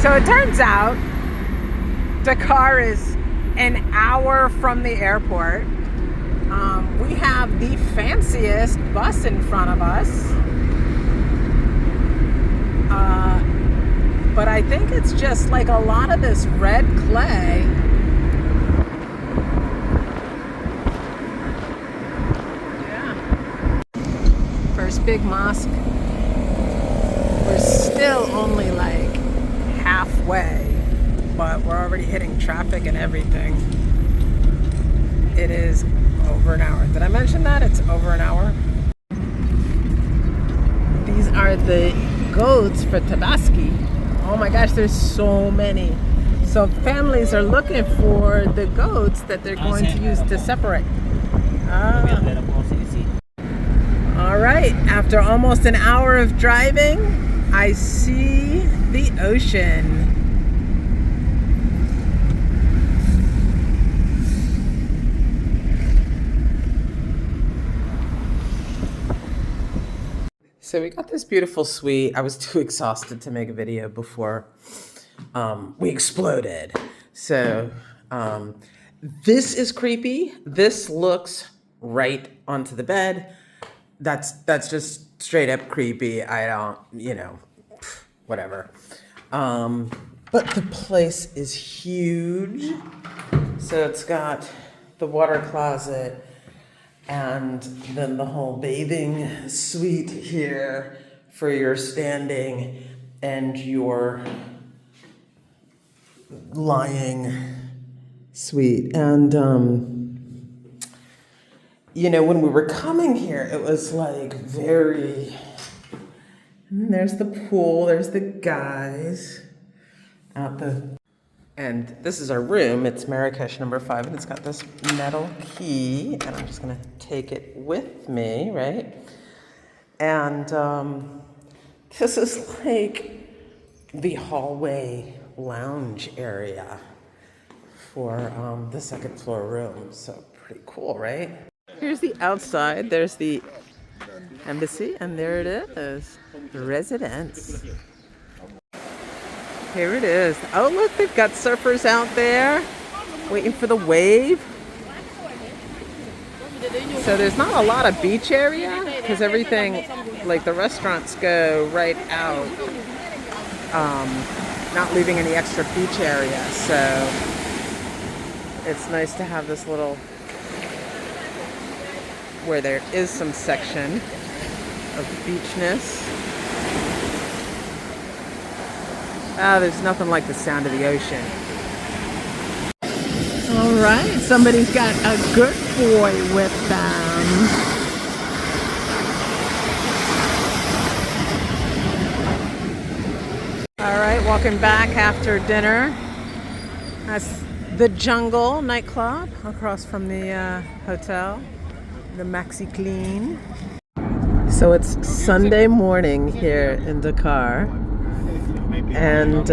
So it turns out Dakar is an hour from the airport. We have the fanciest bus in front of us. But I think it's just like a lot of this red clay. Yeah. First big mosque. We're still only like halfway, but we're already hitting traffic and everything. It is over an hour. Did I mention that? It's over an hour. These are the goats for Tabaski. Oh my gosh, there's so many. So families are looking for the goats that they're going to use to separate. All right, after almost an hour of driving, I see the ocean. So we got this beautiful suite. I was too exhausted to make a video before we exploded. So this is creepy. This looks right onto the bed. That's just straight up creepy. I don't, whatever. But the place is huge. So it's got the water closet, and then the whole bathing suite here for your standing and your lying suite. And, when we were coming here, it was like very, and there's the pool, there's the guys out the, and this is our room. It's Marrakesh number 5, and it's got this metal key, and I'm just gonna take it with me, right? And this is like the hallway lounge area for the second floor room. So pretty cool, right? Here's the outside. There's the embassy, and there it is, the residence. Here it is. Oh, look, they've got surfers out there waiting for the wave. So there's not a lot of beach area because everything, like the restaurants go right out, not leaving any extra beach area. So it's nice to have this little, where there is some section of beachness. There's nothing like the sound of the ocean. All right, somebody's got a good boy with them. All right, walking back after dinner. That's the Jungle nightclub across from the hotel, the Maxi Clean. So it's Sunday morning here in Dakar. And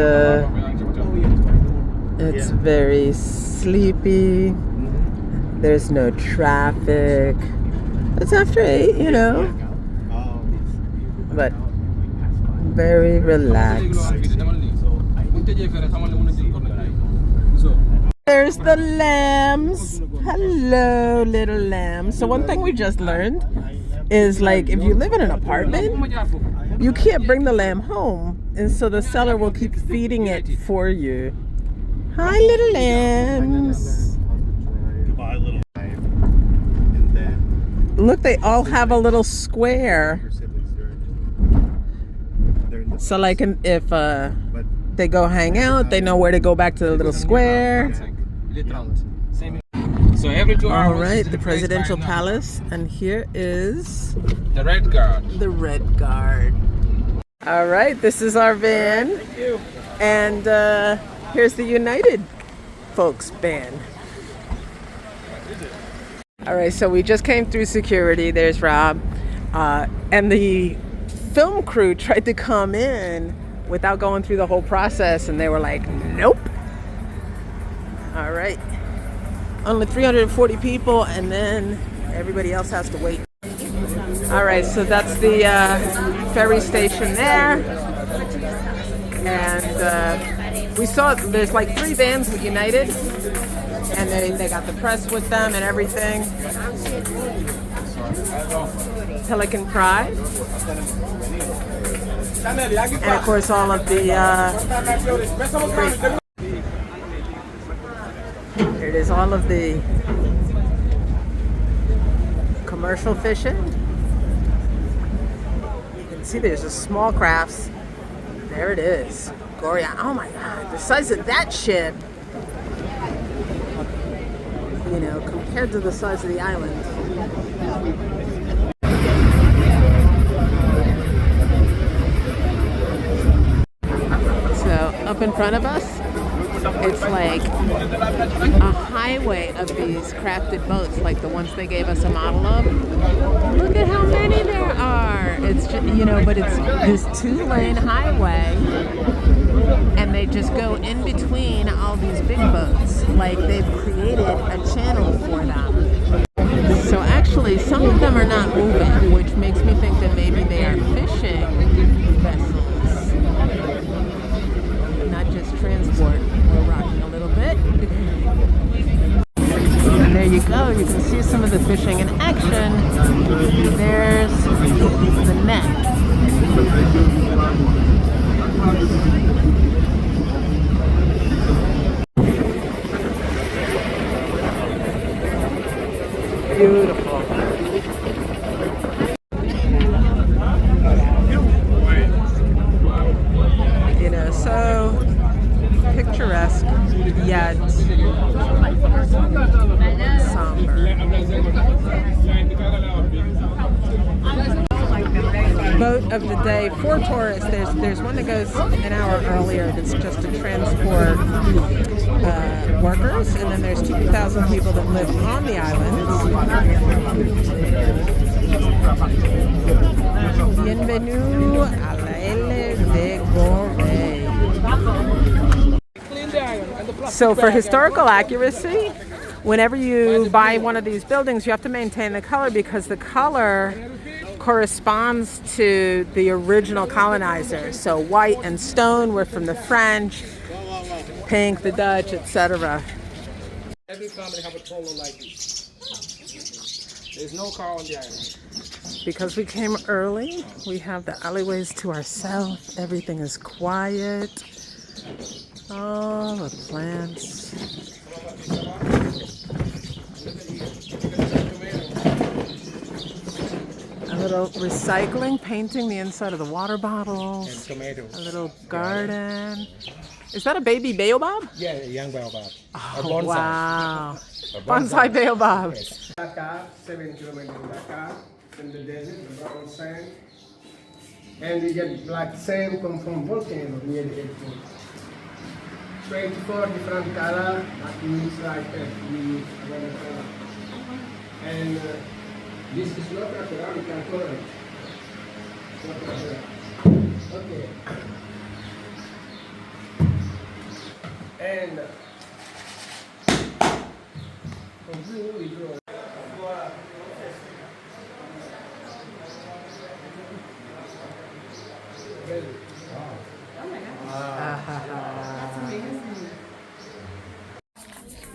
it's very sleepy. There's no traffic. It's after 8, but very relaxed. There's the lambs. Hello, little lambs. So one thing we just learned is, like, if you live in an apartment, you can't bring the lamb home, and so the seller will keep feeding it for you. Hi, little lambs. Look, they all have a little square. So, like, if they go hang out, they know where to go back to the little square. So every 2 hours. All right, the presidential palace, and here is The Red Guard. the Red Guard. All right, this is our van. Thank you. And here's the United folks band. All right, so we just came through security. There's Rob. And the film crew tried to come in without going through the whole process, and they were like, nope. All right. Only 340 people, and then everybody else has to wait. All right, so that's the ferry station there. And We saw there's like 3 vans with United, and they got the press with them and everything. Pelican Pride, and of course all of the here it is, all of the commercial fishing. You can see there's a small crafts. There it is, Goree. Oh my God, the size of that ship! You know, compared to the size of the island. So up in front of us, it's like a highway of these crafted boats, like the ones they gave us a model of. Look at how many there are. It's just, you know, but it's this 2-lane highway, and they just go in between all these big boats, like they've created a channel for them. So actually, some of them are not moving, which makes me think that maybe they are fishing vessels, not just transport. We're rocking a little bit. And there you go. You can see some of the fishing in action. There's the net. Beautiful. You know, so picturesque yet somber. Boat of the day for tourists. There's one that goes an hour earlier that's just to transport workers, and then there's 2,000 people that live on the islands. Bienvenue à l'Isle de Goree. So for historical accuracy, whenever you buy one of these buildings, you have to maintain the color, because the color corresponds to the original colonizers. So white and stone were from the French, pink the Dutch, etc. Every family have a polo like this. There's no car on the island. Because we came early, we have the alleyways to ourselves. Everything is quiet. All the plants. A little recycling, painting the inside of the water bottles. And tomatoes. A little garden. Is that a baby baobab? Yeah, a young baobab. Oh, wow. Bonsai baobab. Yes. Dakar, 7 kilometers in Dakar, in the desert, the brown sand. And you get black sand come from volcano near the airport. 24 different color, that means like another color. And this is not natural, you can color it. It's not natural. Okay. And from blue we draw.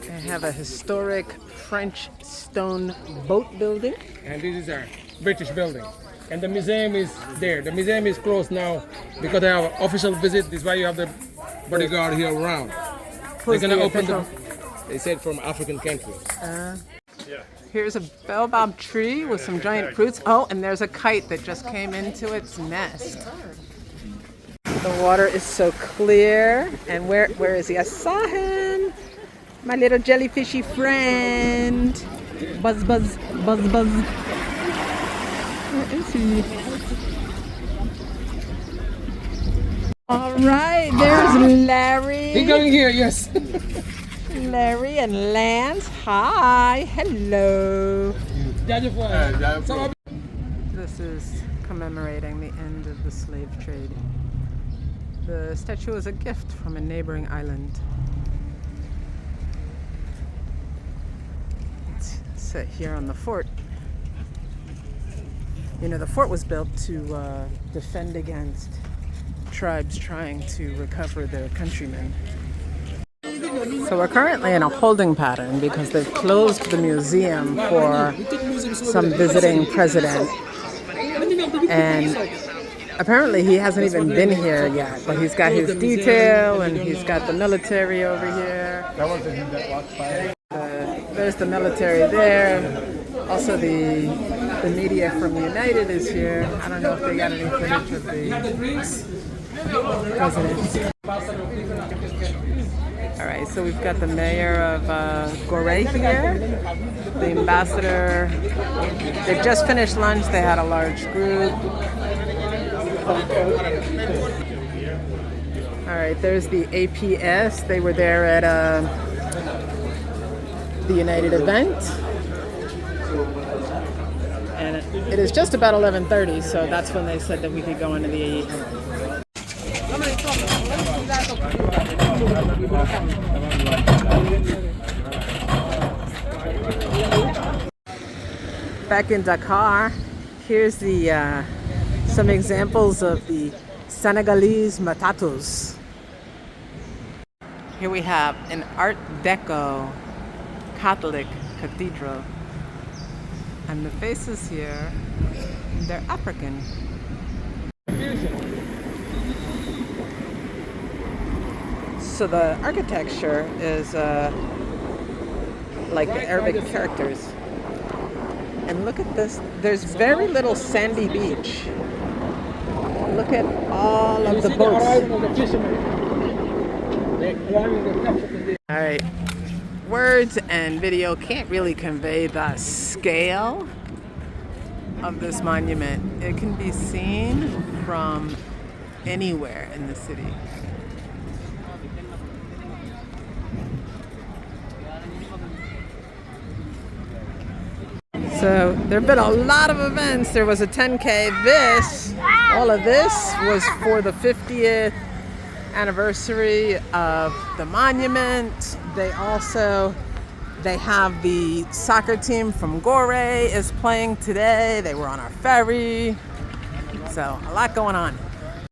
They have a historic French stone boat building. And this is our British building. And the museum is there. The museum is closed now because they have an official visit. This is why you have the bodyguard here around. Who's They're gonna the open official? they said from African countries. Here's a baobab tree with some giant fruits. Oh, and there's a kite that just came into its nest. The water is so clear. And where is he? I saw him. My little jellyfishy friend. Buzz, buzz, buzz, buzz. Where is he? All right, there's Larry. He's coming here, yes. Larry and Lance. Hi. Hello. This is commemorating the end of the slave trade. The statue is a gift from a neighboring island. It's set here on the fort. You know, the fort was built to defend against tribes trying to recover their countrymen. So we're currently in a holding pattern because they've closed the museum for some visiting president. And apparently he hasn't even been here yet, but he's got his detail and he's got the military over here. There's the military there. Also the media from United is here. I don't know if they got any footage of the president. All right, so we've got the mayor of Goree here, the ambassador. They've just finished lunch. They had a large group. All right, there's the APS. They were there at the United event. And it is just about 11:30, so that's when they said that we could go into the back in Dakar. Here's the some examples of the Senegalese matatus. Here we have an Art Deco Catholic cathedral. And the faces here, they're African. So the architecture is like the Arabic characters. And look at this, there's very little sandy beach. Look at all of the boats. All right, words and video can't really convey the scale of this monument. It can be seen from anywhere in the city. So there have been a lot of events. There was a 10K. All of this was for the 50th anniversary of the monument. They have the soccer team from Goree is playing today. They were on our ferry. So a lot going on.